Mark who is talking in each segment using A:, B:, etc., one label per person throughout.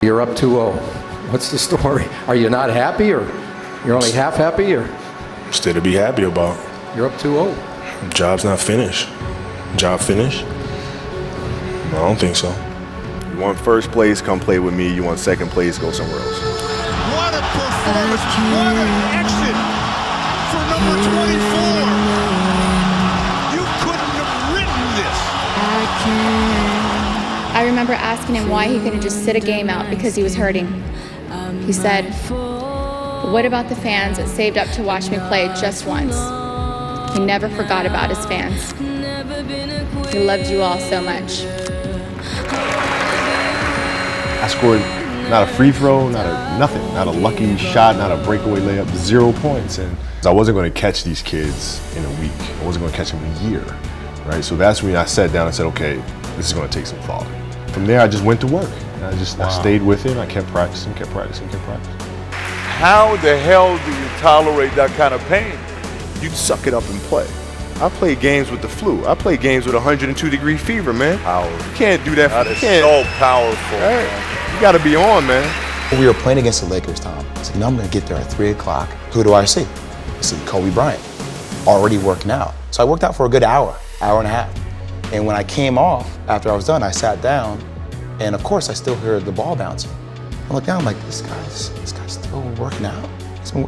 A: You're up 2-0. What's the story? Are you not happy, or you're only half happy, or?
B: Still to be happy about.
A: You're up 2-0.
B: Job's not finished. Job finished? No, I don't think so.
C: You want first place, come play with me. You want second place, go somewhere else.
D: What a performance. What an exit for number 24. You couldn't have written this.
E: I remember asking him why he couldn't just sit a game out because he was hurting. He said, "What about the fans that saved up to watch me play just once?" He never forgot about his fans. He loved you all so much.
C: I scored not a free throw, nothing, not a lucky shot, not a breakaway layup, 0 points. And I wasn't going to catch these kids in a week. I wasn't going to catch them in a year, right? So that's when I sat down and said, okay, this is going to take some thought. From there, I just went to work. I stayed with it. I kept practicing.
F: How the hell do you tolerate that kind of pain?
C: You suck it up and play. I played games with the flu. I played games with 102-degree fever, man. You can't do that.
F: That is so powerful.
C: Right? You got to be on, man.
G: We were playing against the Lakers, Tom. I said, I'm going to get there at 3 o'clock. Who do I see? I see Kobe Bryant, already working out. So I worked out for a good hour and a half. And when I came off, after I was done, I sat down, and of course I still heard the ball bouncing. I looked down, I'm like, this guy's still working out?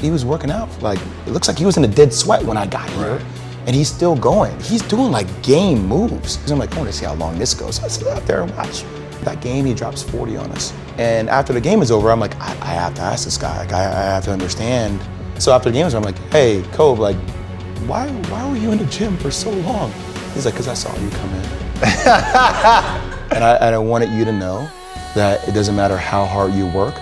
G: He was working out, like, it looks like he was in a dead sweat when I got here. Right. And he's still going. He's doing like game moves. I'm like, I want to see how long this goes. So I sit out there and watch. That game, he drops 40 on us. And after the game is over, I'm like, I have to ask this guy. Like, I have to understand. So after the game is over, I'm like, hey, Kobe, like, why were you in the gym for so long? He's like, because I saw you come in. and I wanted you to know that it doesn't matter how hard you work,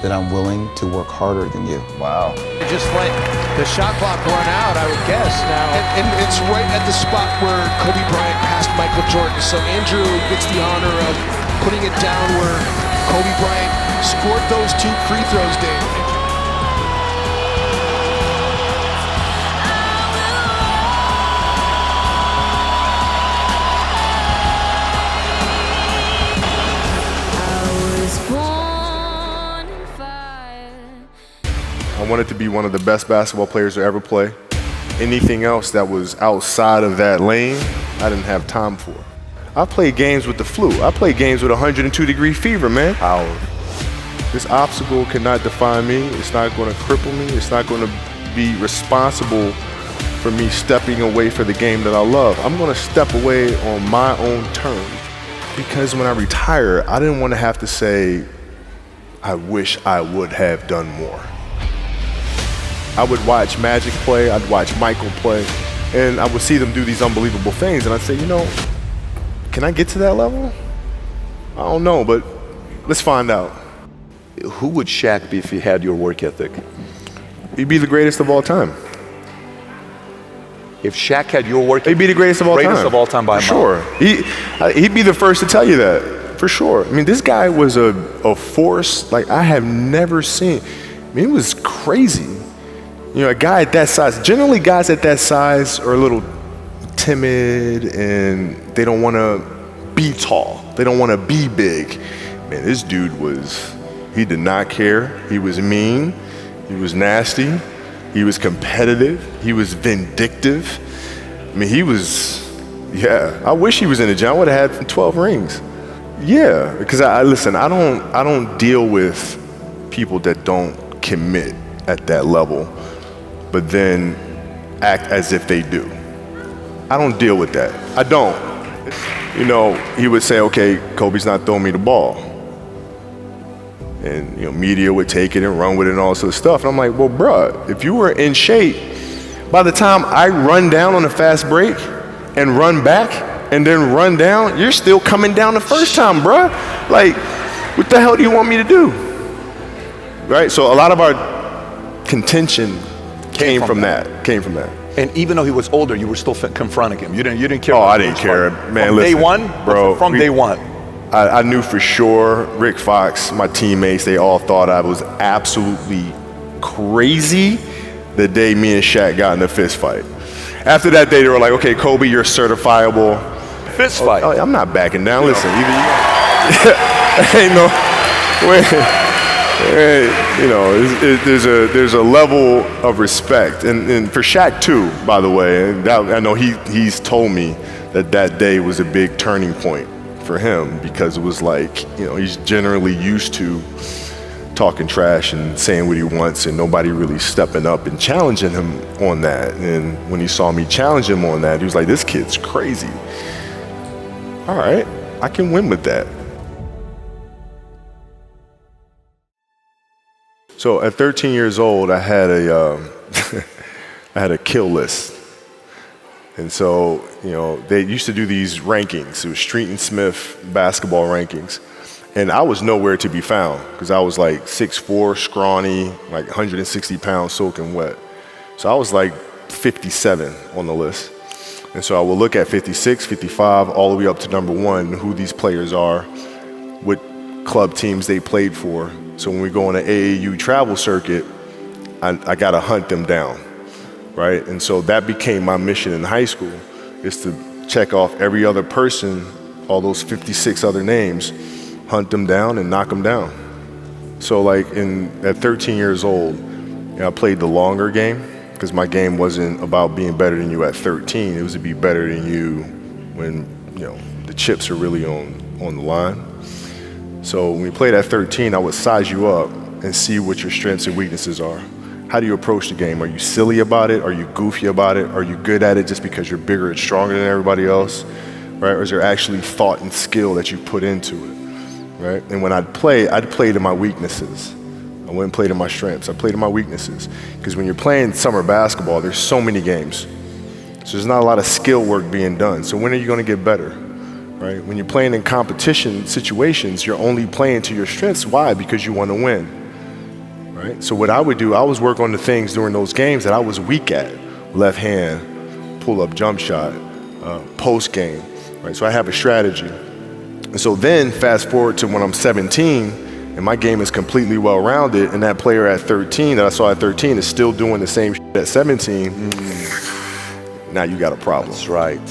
G: that I'm willing to work harder than you.
F: Wow.
D: Just let the shot clock run out, I would guess now. And it's right at the spot where Kobe Bryant passed Michael Jordan. So Andrew gets the honor of putting it down where Kobe Bryant scored those 2 free throws, Dave.
C: I wanted to be one of the best basketball players to ever play. Anything else that was outside of that lane, I didn't have time for. I played games with the flu. I played games with 102-degree fever, man. This obstacle cannot define me. It's not going to cripple me. It's not going to be responsible for me stepping away for the game that I love. I'm going to step away on my own terms, because when I retire, I didn't want to have to say, I wish I would have done more. I would watch Magic play, I'd watch Michael play, and I would see them do these unbelievable things, and I'd say, you know, can I get to that level? I don't know, but let's find out.
H: Who would Shaq be if he had your work ethic?
C: He'd be the greatest of all time.
H: If Shaq had your work ethic,
C: he'd be the greatest of all time.
H: Greatest of all time by a mile.
C: Sure. He'd be the first to tell you that, for sure. I mean, this guy was a force like I have never seen. I mean, it was crazy. You know, a guy at that size, generally guys at that size are a little timid and they don't want to be tall. They don't want to be big. Man, this dude he did not care. He was mean. He was nasty. He was competitive. He was vindictive. I mean, I wish he was in the gym. I would have had 12 rings. Yeah, because I don't deal with people that don't commit at that level, but then act as if they do. I don't deal with that. I don't. You know, he would say, okay, Kobe's not throwing me the ball. And, you know, media would take it and run with it and all sorts of stuff. And I'm like, well, bruh, if you were in shape, by the time I run down on a fast break and run back and then run down, you're still coming down the first time, bruh. Like, what the hell do you want me to do? Right? So a lot of our contention came from that.
H: And even though he was older, you were still confronting him. You didn't care.
C: Oh, I didn't care, man.
H: From
C: listen,
H: day one,
C: bro.
H: From day one.
C: I knew for sure. Rick Fox, my teammates, they all thought I was absolutely crazy the day me and Shaq got in a fist fight. After that day, they were like, "Okay, Kobe, you're certifiable."
H: Fist fight.
C: I'm not backing down. Listen, ain't you know, there's a level of respect, and for Shaq too, by the way. And I know he's told me that day was a big turning point for him, because it was like, you know, he's generally used to talking trash and saying what he wants, and nobody really stepping up and challenging him on that. And when he saw me challenge him on that, he was like, "This kid's crazy. All right, I can win with that." So at 13 years old, I had a kill list. And so, you know, they used to do these rankings. It was Street and Smith basketball rankings. And I was nowhere to be found, because I was like 6'4", scrawny, like 160 pounds soaking wet. So I was like 57 on the list. And so I would look at 56, 55, all the way up to number 1, who these players are, what club teams they played for. So when we go on an AAU travel circuit, I got to hunt them down, right? And so that became my mission in high school, is to check off every other person, all those 56 other names, hunt them down and knock them down. So like at 13 years old, you know, I played the longer game, because my game wasn't about being better than you at 13. It was to be better than you when, you know, the chips are really on the line. So when we played at 13, I would size you up and see what your strengths and weaknesses are. How do you approach the game? Are you silly about it? Are you goofy about it? Are you good at it just because you're bigger and stronger than everybody else, right? Or is there actually thought and skill that you put into it, right? And when I'd play to my weaknesses. I wouldn't play to my strengths. I played to my weaknesses. Because when you're playing summer basketball, there's so many games. So there's not a lot of skill work being done. So when are you going to get better? Right? When you're playing in competition situations, you're only playing to your strengths. Why? Because you want to win. Right? So what I would do, I was work on the things during those games that I was weak at. Left hand, pull-up jump shot, post game. Right? So I have a strategy. And so then fast forward to when I'm 17, and my game is completely well-rounded, and that player at 13 that I saw at 13 is still doing the same shit at 17, now you got a problem.
H: That's right.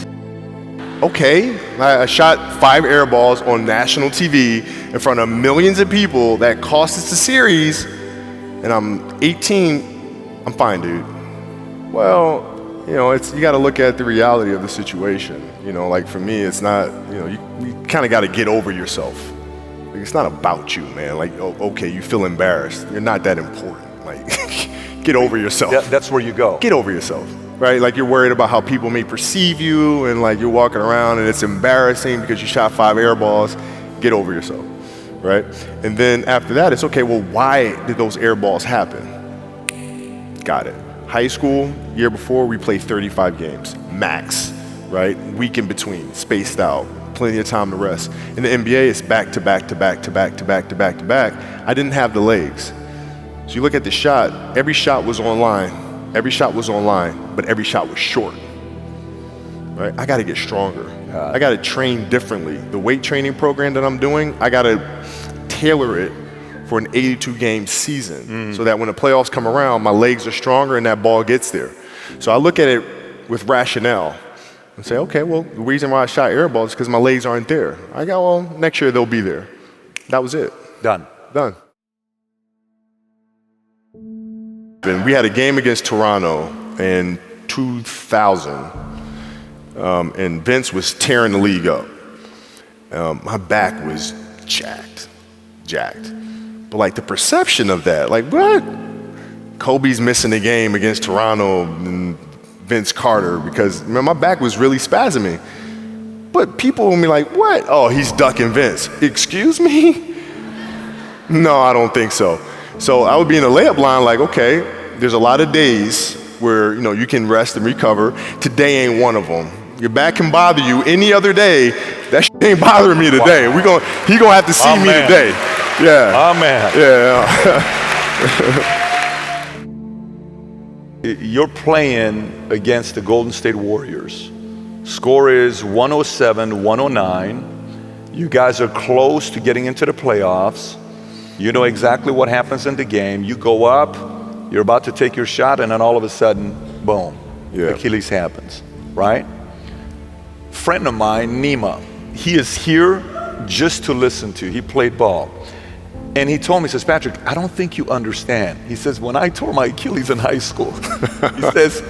C: Okay, I shot 5 air balls on national TV in front of millions of people that cost us the series, and I'm 18, I'm fine, dude. Well, you know, you got to look at the reality of the situation. You know, like for me, it's not, you know, you kind of got to get over yourself. Like, it's not about you, man. Like, oh, okay, you feel embarrassed. You're not that important. Like, get over yourself.
H: That's where you go.
C: Get over yourself. Right? Like you're worried about how people may perceive you, and like you're walking around and it's embarrassing because you shot 5 air balls. Get over yourself, right? And then after that, it's okay, well, why did those air balls happen? Got it. High school, year before, we played 35 games, max, right? Week in between, spaced out, plenty of time to rest. In the NBA, it's back to back to back to back to back to back to back. I didn't have the legs. So you look at the shot, every shot was online. Every shot was online, but every shot was short, right? I gotta get stronger. I gotta train differently. The weight training program that I'm doing, I gotta tailor it for an 82-game season so that when the playoffs come around, my legs are stronger and that ball gets there. So I look at it with rationale and say, okay, well, the reason why I shot air balls is because my legs aren't there. I go, well, next year they'll be there. That was it.
H: Done.
C: And we had a game against Toronto in 2000, and Vince was tearing the league up. My back was jacked. But like the perception of that, like what? Kobe's missing a game against Toronto and Vince Carter because man, my back was really spasming. But people will be like, what? Oh, he's ducking Vince. Excuse me? No, I don't think so. So I would be in a layup line like, okay, there's a lot of days where, you know, you can rest and recover. Today ain't one of them. Your back can bother you any other day. That shit ain't bothering me today. He gonna have to see me today. Yeah.
H: Amen.
C: Yeah.
H: You're playing against the Golden State Warriors. Score is 107-109. You guys are close to getting into the playoffs. You know exactly what happens in the game. You go up, you're about to take your shot, and then all of a sudden, boom, Achilles happens, right? Friend of mine, Nima, he is here just to listen to. He played ball. And he told me, he says, Patrick, I don't think you understand. He says, when I tore my Achilles in high school, he says,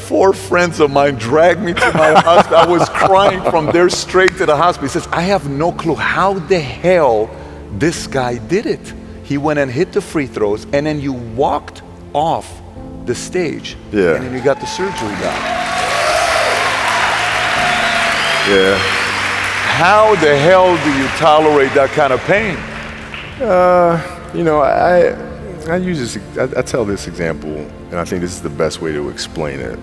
H: 4 friends of mine dragged me to my hospital. I was crying from there straight to the hospital. He says, I have no clue how the hell this guy did it. He went and hit the free throws, and then you walked off the stage.
C: Yeah.
H: And then you got the surgery done.
C: Yeah.
F: How the hell do you tolerate that kind of pain?
C: You know, I use this. I tell this example, and I think this is the best way to explain it.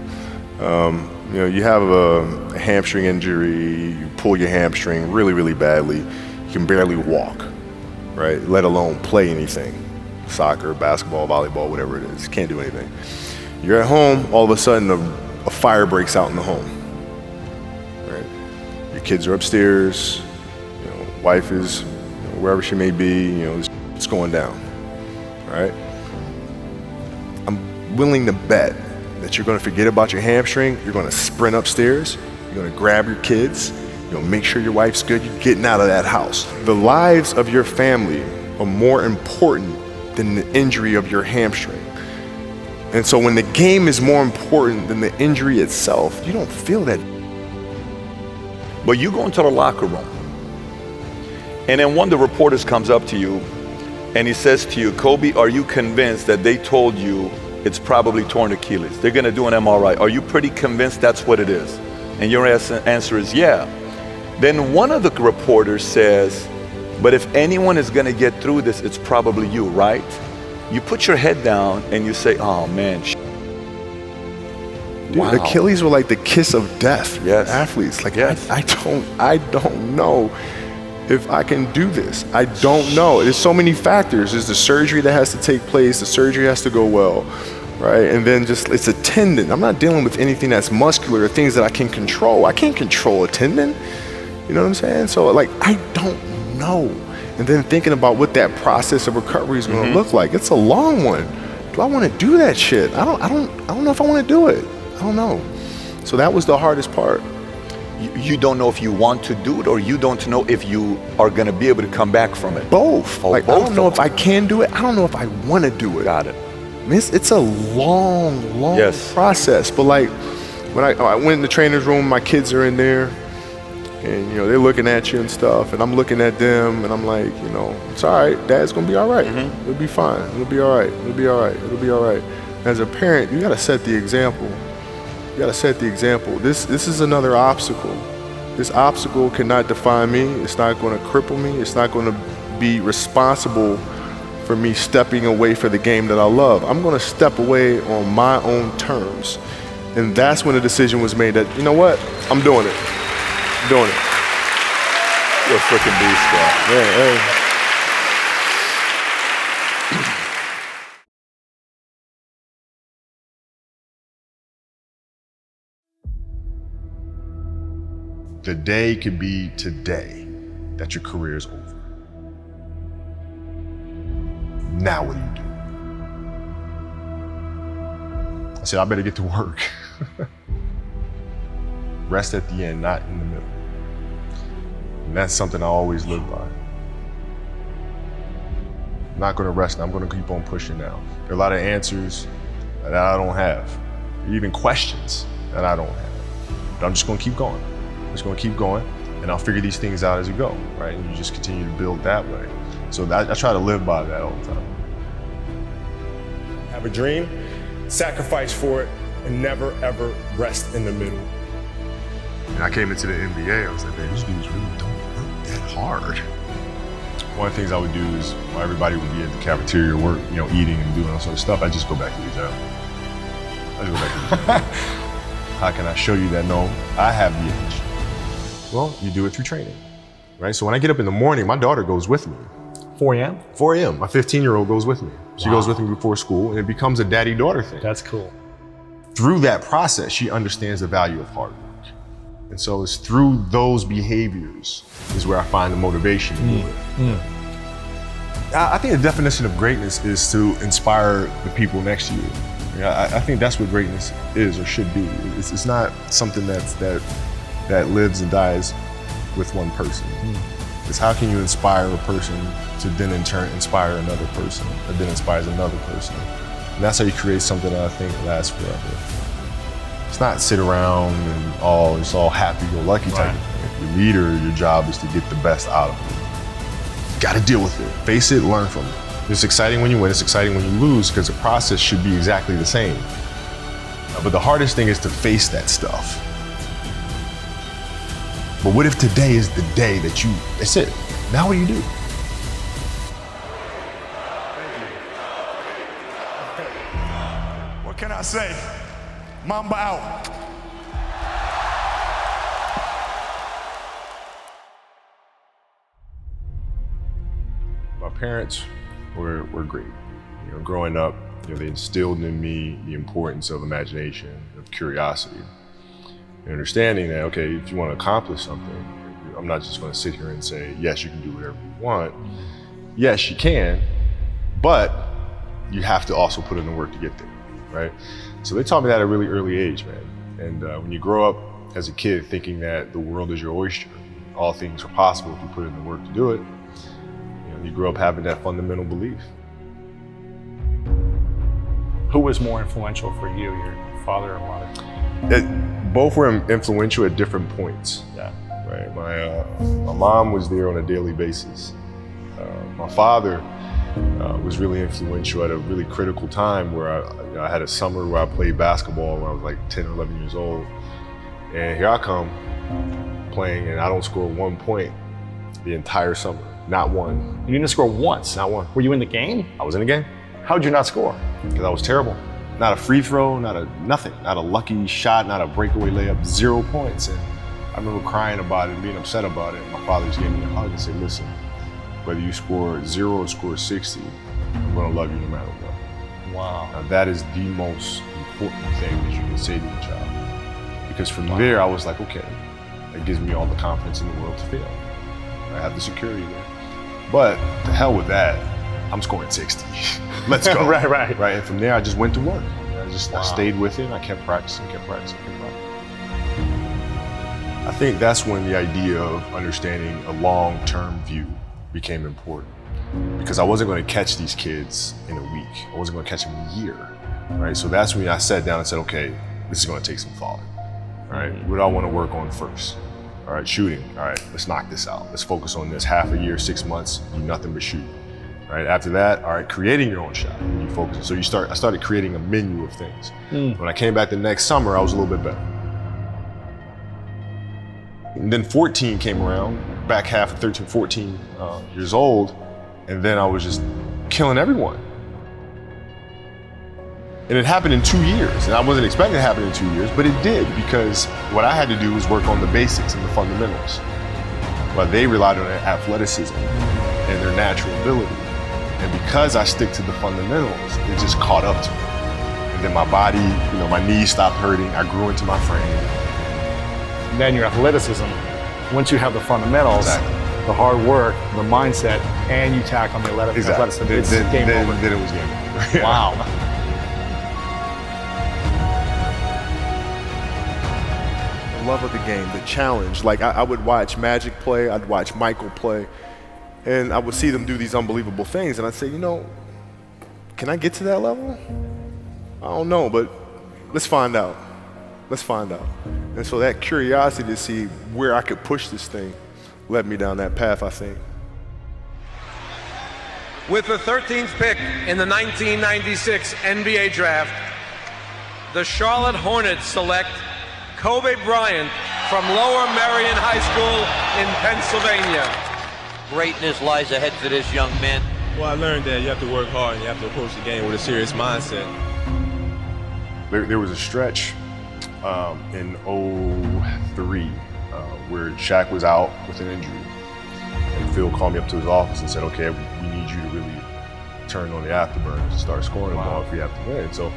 C: You know, you have a hamstring injury, you pull your hamstring really, really badly. You can barely walk, right? Let alone play anything, soccer, basketball, volleyball, whatever it is. You can't do anything. You're at home. All of a sudden, a fire breaks out in the home. Right? Your kids are upstairs. You know, wife is wherever she may be, you know, it's going down, right? I'm willing to bet that you're gonna forget about your hamstring, you're gonna sprint upstairs, you're gonna grab your kids, you know, make sure your wife's good, you're getting out of that house. The lives of your family are more important than the injury of your hamstring. And so when the game is more important than the injury itself, you don't feel that.
H: But you go into the locker room, and then one of the reporters comes up to you and he says to you, Kobe, are you convinced that they told you it's probably torn Achilles? They're gonna do an MRI. Are you pretty convinced that's what it is? And your answer is yeah. Then one of the reporters says, but if anyone is gonna get through this, it's probably you, right? You put your head down and you say, oh man,
C: Dude,
H: wow.
C: Achilles were like the kiss of death for
H: Yes.
C: athletes. Like,
H: Yes.
C: I don't know if I can do this. I don't know. There's so many factors. There's the surgery that has to take place. The surgery has to go well, right? And then just, it's a tendon. I'm not dealing with anything that's muscular or things that I can control. I can't control a tendon. You know what I'm saying? So like, I don't know. And then thinking about what that process of recovery is going to look like. It's a long one. Do I want to do that shit? I don't know if I want to do it. I don't know. So that was the hardest part.
H: You don't know if you want to do it, or you don't know if you are going to be able to come back from it.
C: Both.
H: Oh,
C: like,
H: both
C: I don't know
H: of
C: if I can do it. I don't know if I want to do it.
H: Got it.
C: I mean, it's a long
H: Yes.
C: process. But like, when I went in the trainer's room, my kids are in there, and you know, they're looking at you and stuff, and I'm looking at them, and I'm like, you know, it's all right. Dad's gonna be all right. It'll be fine. It'll be all right. It'll be all right. It'll be all right. As a parent, you gotta set the example. You gotta set the example. This is another obstacle. This obstacle cannot define me. It's not gonna cripple me. It's not gonna be responsible for me stepping away for the game that I love. I'm gonna step away on my own terms. And that's when the decision was made that, you know what, I'm doing it. I'm doing it.
H: You're a freaking beast, bro.
C: Yeah, hey. The day could be today that your career is over. Now what do you do? I said, I better get to work. Rest at the end, not in the middle. And that's something I always live by. I'm not gonna rest, I'm gonna keep on pushing now. There are a lot of answers that I don't have, even questions that I don't have. But I'm just gonna keep going. I'm just gonna keep going, and I'll figure these things out as we go, right? And you just continue to build that way. So I try to live by that all the time.
I: Have a dream, sacrifice for it, and never ever rest in the middle.
C: And I came into the NBA, I was like, man, these dudes really don't work that hard. One of the things I would do is, while everybody would be at the cafeteria work, you know, eating and doing all sort of stuff, I just go back to the job. I just go back to the job. How can I show you that, no, I have the edge? Well, you do it through training, right? So when I get up in the morning, my daughter goes with me.
I: 4 a.m.?
C: 4 a.m., my 15-year-old goes with me. She goes with me before school, and it becomes a daddy-daughter thing.
I: That's cool.
C: Through that process, she understands the value of hard work. And so it's through those behaviors is where I find the motivation to do it. I think the definition of greatness is to inspire the people next to you. I think that's what greatness is or should be. It's not something that lives and dies with one person.
B: It's how can you inspire a person to then in turn inspire another person, that then inspires another person. And that's how you create something that I think lasts forever. It's not sit around and it's all happy-go-lucky type of thing. If you're a leader, your job is to get the best out of it. You gotta deal with it, face it, learn from it. It's exciting when you win, it's exciting when you lose, because the process should be exactly the same. But the hardest thing is to face that stuff. But what if today is the day that's it? Now what do you do?
I: What can I say? Mamba out.
B: My parents were great. You know, growing up, they instilled in me the importance of imagination, of curiosity, and understanding that, okay, if you want to accomplish something, I'm not just going to sit here and say, yes, you can do whatever you want. Yes, you can, but you have to also put in the work to get there, right? So they taught me that at a really early age, man. And when you grow up as a kid thinking that the world is your oyster, all things are possible if you put in the work to do it, you grow up having that fundamental belief.
J: Who was more influential for you, your father or mother?
B: Both were influential at different points.
J: Yeah.
B: Right. My mom was there on a daily basis. My father was really influential at a really critical time where I had a summer where I played basketball when I was like 10 or 11 years old. And here I come playing and I don't score 1 point the entire summer. Not one.
J: You didn't score once?
B: Not one.
J: Were you in the game?
B: I was in the game.
J: How'd you not score?
B: Because I was terrible. Not a free throw, nothing. Not a lucky shot, not a breakaway layup, 0 points. And I remember crying about it and being upset about it. My father just gave me a hug and said, listen, whether you score 0 or score 60, I'm gonna love you no matter what.
J: Wow.
B: Now that is the most important thing that you can say to a child. Because from there, I was like, okay, that gives me all the confidence in the world to fail. I have the security there. But to hell with that, I'm scoring 60. Let's go.
J: Right.
B: And from there, I just went to work. I stayed with it, and I kept practicing. I think that's when the idea of understanding a long-term view became important. Because I wasn't going to catch these kids in a week. I wasn't going to catch them in a year. Right? So that's when I sat down and said, okay, this is going to take some thought. Right? What do I want to work on first? All right, shooting. All right, let's knock this out. Let's focus on this. Half a year, 6 months, do nothing but shoot. All right, after that, all right, creating your own shot. You focus. So I started creating a menu of things. When I came back the next summer, I was a little bit better. And then 14 came around, back half of 13, 14 years old, and then I was just killing everyone. And it happened in 2 years, and I wasn't expecting it to happen in 2 years, but it did, because what I had to do was work on the basics and the fundamentals. While they relied on their athleticism and their natural ability. And because I stick to the fundamentals, it just caught up to me. And then my body, my knees stopped hurting, I grew into my frame.
J: And then your athleticism, once you have the fundamentals, the hard work, the mindset, and you tack on the athleticism, it's game over.
B: Then it was game over.
J: Wow.
C: Love of the game, the challenge. Like I would watch Magic play, I'd watch Michael play, and I would see them do these unbelievable things, and I'd say, can I get to that level? I don't know, but let's find out. Let's find out. And so that curiosity to see where I could push this thing led me down that path, I think.
K: With the 13th pick in the 1996 NBA Draft, the Charlotte Hornets select Kobe Bryant from Lower Merion High School in Pennsylvania.
L: Greatness lies ahead for this young man.
M: Well, I learned that you have to work hard and you have to approach the game with a serious mindset.
B: There was a stretch in 03 where Shaq was out with an injury. And Phil called me up to his office and said, okay, we need you to really turn on the afterburners and start scoring the ball if we have to win. So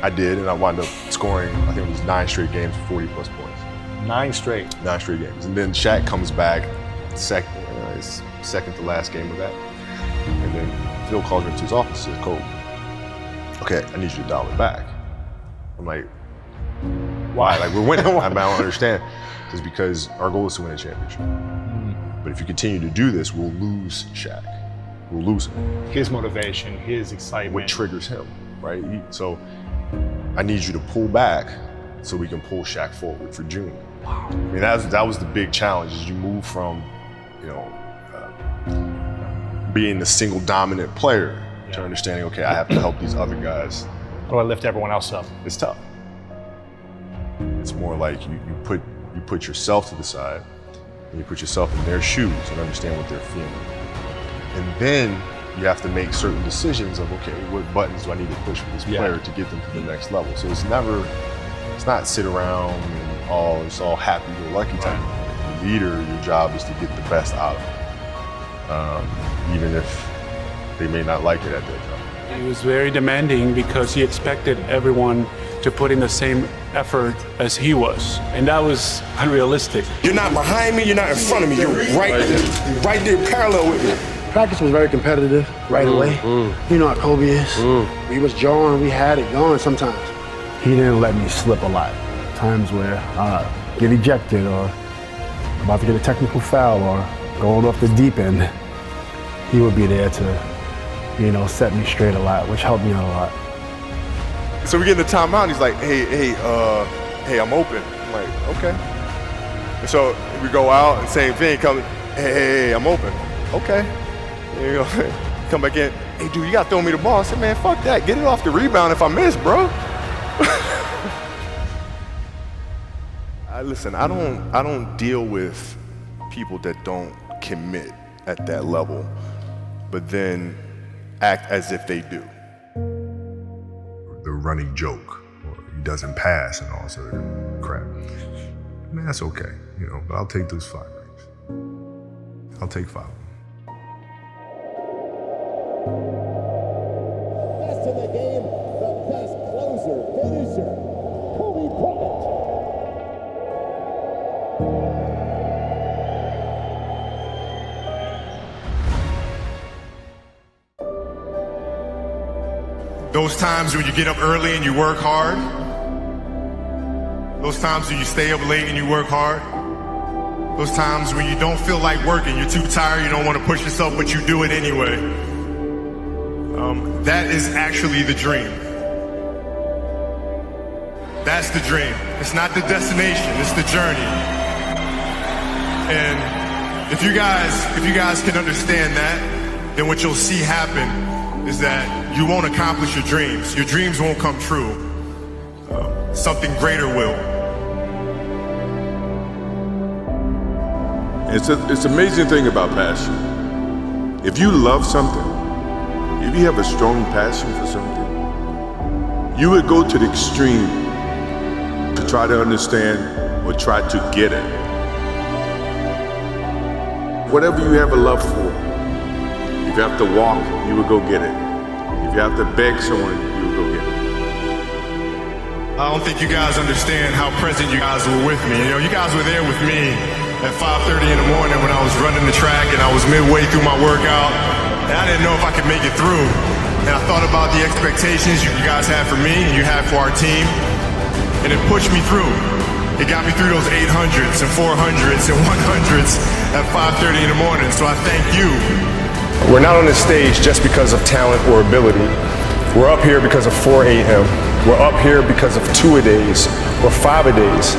B: I did, and I wound up scoring, I think it was 9 straight games for 40 plus points.
J: 9 straight?
B: 9 straight games. And then Shaq comes back, his second to last game of that. And then Phil calls me to his office and says, Cole, okay, I need you to dial it back. I'm like, why? Like, we're winning. I don't understand. It's because our goal is to win a championship. But But if you continue to do this, we'll lose Shaq. We'll lose him.
J: His motivation, his excitement.
B: What triggers him, right? So I need you to pull back so we can pull Shaq forward for June. Wow. I mean, that was the big challenge, is you move from, being the single dominant player to understanding, okay, I have to help these other guys.
J: How do I lift everyone else up?
B: It's tough. It's more like you put yourself to the side and you put yourself in their shoes and understand what they're feeling. And then you have to make certain decisions of, okay, what buttons do I need to push for this player to get them to the next level? So it's not sit around and it's all happy-go-lucky time. The leader, your job is to get the best out of them, even if they may not like it at that time.
N: He was very demanding because he expected everyone to put in the same effort as he was, and that was unrealistic.
I: You're not behind me, you're not in front of me, you're right there parallel with me.
O: Practice was very competitive right away. You know how Kobe is. We was jawing, we had it going sometimes.
P: He didn't let me slip a lot. Times where I get ejected or about to get a technical foul or going off the deep end, he would be there to, set me straight a lot, which helped me out a lot.
C: So we get in the timeout, and he's like, hey, I'm open. I'm like, okay. And so we go out, and same thing, hey, I'm open. Okay. There you go. Come back in, hey, dude, you got to throw me the ball. I said, man, fuck that. Get it off the rebound if I miss, bro. Listen, I don't deal with people that don't commit at that level, but then act as if they do.
B: The running joke, or he doesn't pass and all sort of crap. I mean, that's okay, but I'll take those 5 rings. I'll take 5 of them.
Q: Best in the game, the best closer, finisher, Kobe Bryant.
I: Those times when you get up early and you work hard. Those times when you stay up late and you work hard. Those times when you don't feel like working, you're too tired, you don't want to push yourself, but you do it anyway. That is actually the dream. That's the dream. It's not the destination, it's the journey. And if you guys can understand that, then what you'll see happen is that you won't accomplish your dreams. Your dreams won't come true. Something greater will.
F: It's an amazing thing about passion. If you love something, if you have a strong passion for something, you would go to the extreme to try to understand or try to get it. Whatever you have a love for, if you have to walk, you would go get it. If you have to beg someone, you would go get it.
I: I don't think you guys understand how present you guys were with me. You guys were there with me at 5:30 in the morning when I was running the track and I was midway through my workout. And I didn't know if I could make it through. And I thought about the expectations you guys had for me and you had for our team. And it pushed me through. It got me through those 800s and 400s and 100s at 5:30 in the morning. So I thank you. We're not on this stage just because of talent or ability. We're up here because of 4 a.m. We're up here because of 2-a-days or 5-a-days.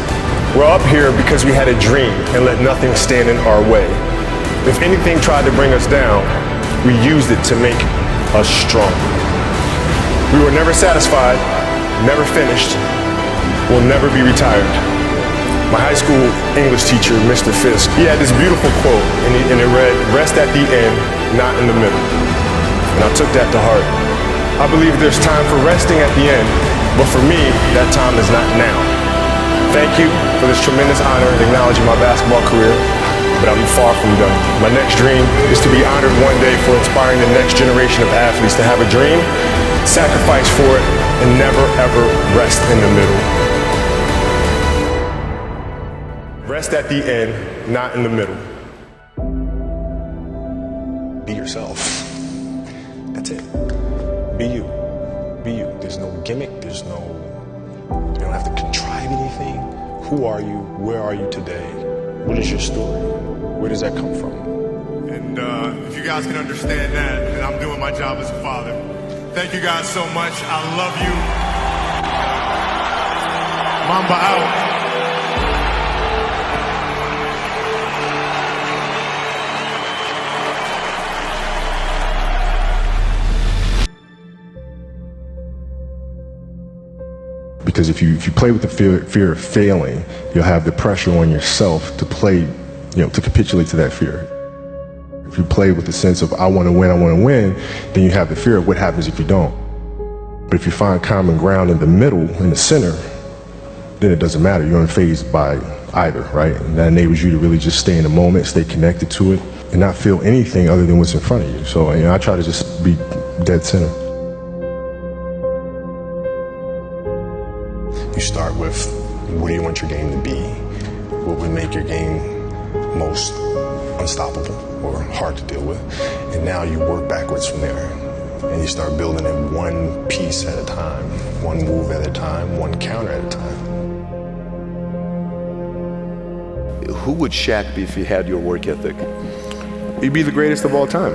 I: We're up here because we had a dream and let nothing stand in our way. If anything tried to bring us down, we used it to make us strong. We were never satisfied, never finished, will never be retired. My high school English teacher, Mr. Fisk, he had this beautiful quote, and it read, "Rest at the end, not in the middle." And I took that to heart. I believe there's time for resting at the end, but for me, that time is not now. Thank you for this tremendous honor of acknowledging my basketball career, but I'm far from done. My next dream is to be honored one day for inspiring the next generation of athletes to have a dream, sacrifice for it, and never ever rest in the middle. Rest at the end, not in the middle.
J: Be yourself. That's it. Be you. Be you. There's no gimmick. You don't have to contrive anything. Who are you? Where are you today? What is your story? Where does that come from?
I: And if you guys can understand that, then I'm doing my job as a father. Thank you guys so much. I love you. Mamba out.
B: Because if you play with the fear of failing, you'll have the pressure on yourself to play, to capitulate to that fear. If you play with the sense of I want to win, then you have the fear of what happens if you don't. But if you find common ground in the middle, in the center, then it doesn't matter. You're unfazed by either, right? And that enables you to really just stay in the moment, stay connected to it, and not feel anything other than what's in front of you. So I try to just be dead center.
J: You start with, what do you want your game to be? What would make your game most unstoppable or hard to deal with? And now you work backwards from there. And you start building it one piece at a time, one move at a time, one counter at a time.
H: Who would Shaq be if he had your work ethic?
C: He'd be the greatest of all time.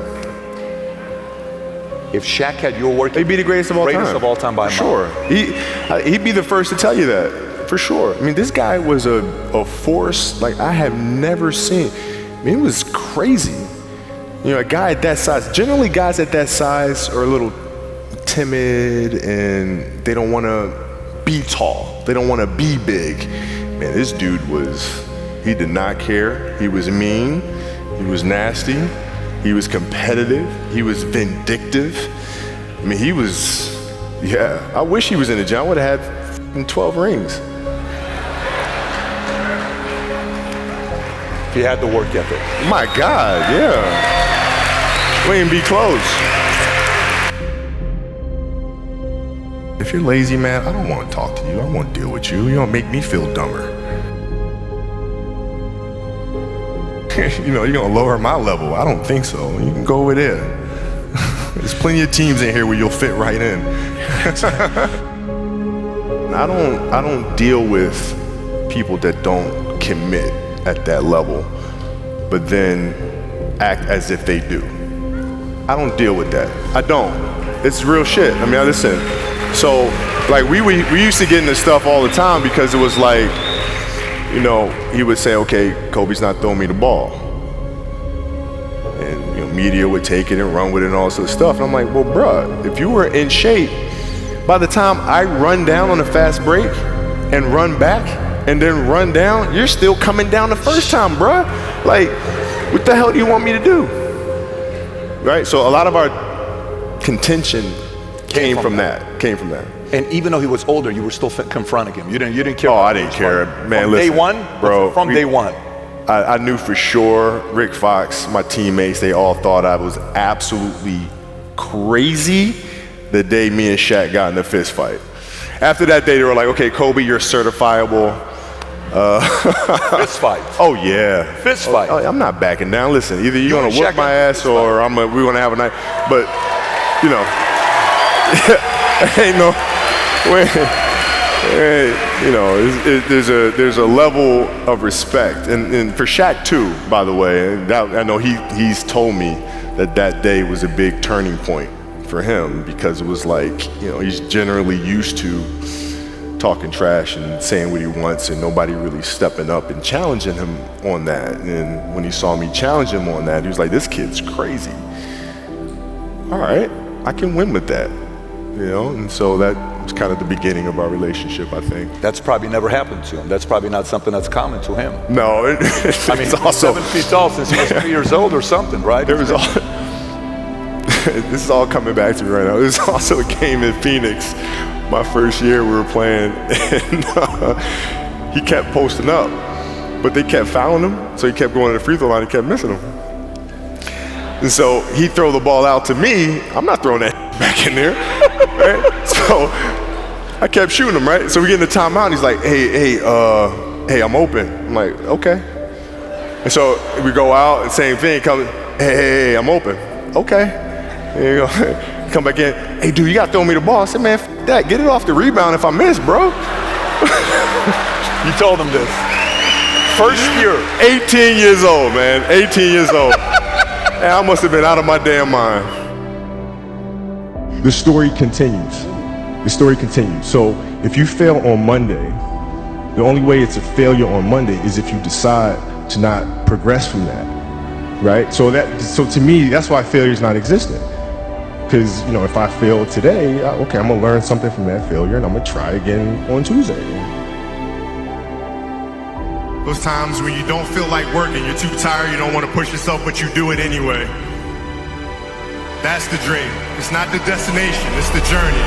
H: If Shaq had your work ethic,
C: he'd be the greatest of all time.
H: Greatest of all time by
C: sure. He'd be the first to tell you that, for sure. I mean, this guy was a force like I have never seen. I mean, it was crazy. A guy at that size, generally guys at that size are a little timid and they don't want to be tall. They don't want to be big. Man, this dude he did not care. He was mean. He was nasty. He was competitive. He was vindictive. I mean, I wish he was in the gym. I would have had 12 rings.
H: If he had the work ethic.
C: My God, yeah. We ain't be close. If you're lazy, man, I don't want to talk to you. I don't want to deal with you. You don't make me feel dumber. You're going to lower my level. I don't think so. You can go over there. There's plenty of teams in here where you'll fit right in. I don't deal with people that don't commit at that level, but then act as if they do. I don't deal with that. I don't. It's real shit. I mean, listen. So, like, we used to get into stuff all the time because it was like, he would say, okay, Kobe's not throwing me the ball. And, media would take it and run with it and all this other stuff. And I'm like, well, bruh, if you were in shape, by the time I run down on a fast break and run back and then run down, you're still coming down the first time, bruh. Like, what the hell do you want me to do? Right? So a lot of our contention came from that.
H: And even though he was older, you were still confronting him. You didn't care.
C: Oh, I didn't care, man.
H: From
C: listen,
H: day one,
C: bro.
H: From day one.
C: I knew for sure. Rick Fox, my teammates, they all thought I was absolutely crazy the day me and Shaq got in a fist fight. After that day, they were like, "Okay, Kobe, you're certifiable."
H: Fist fight.
C: Oh yeah,
H: fist fight.
C: Oh, I'm not backing down. Listen, either you're gonna whoop my ass or we're gonna have a night. But ain't no way. There's a level of respect, and for Shaq too, by the way. I know he's told me that day was a big turning point for him because it was like, he's generally used to talking trash and saying what he wants and nobody really stepping up and challenging him on that. And when he saw me challenge him on that, he was like, this kid's crazy. All right, I can win with that, and so that was kind of the beginning of our relationship, I think.
H: That's probably never happened to him. That's probably not something that's common to him.
C: No,
H: I mean, he's also 7 feet tall since he was 3 years old or something, right?
C: There was this is all coming back to me right now. There's also a game in Phoenix, my first year we were playing, and he kept posting up, but they kept fouling him, so he kept going to the free throw line and kept missing them. And so he'd throw the ball out to me. I'm not throwing that back in there, right? So I kept shooting him, right? So we get in the timeout, and he's like, hey, I'm open. I'm like, okay. And so we go out, and same thing, hey, I'm open. Okay. There you go. Come back in. Hey, dude, you got to throw me the ball. I said, man, f that. Get it off the rebound if I miss, bro.
H: You told him this.
C: First year. 18 years old, man. 18 years old. And I must have been out of my damn mind.
R: The story continues. The story continues. So if you fail on Monday, the only way it's a failure on Monday is if you decide to not progress from that, right? So to me, that's why failure is not existent. Because, you know, if I fail today, okay, I'm gonna learn something from that failure and I'm gonna try again on Tuesday.
I: Those times when you don't feel like working, you're too tired, you don't want to push yourself, but you do it anyway. That's the dream. It's not the destination, it's the journey.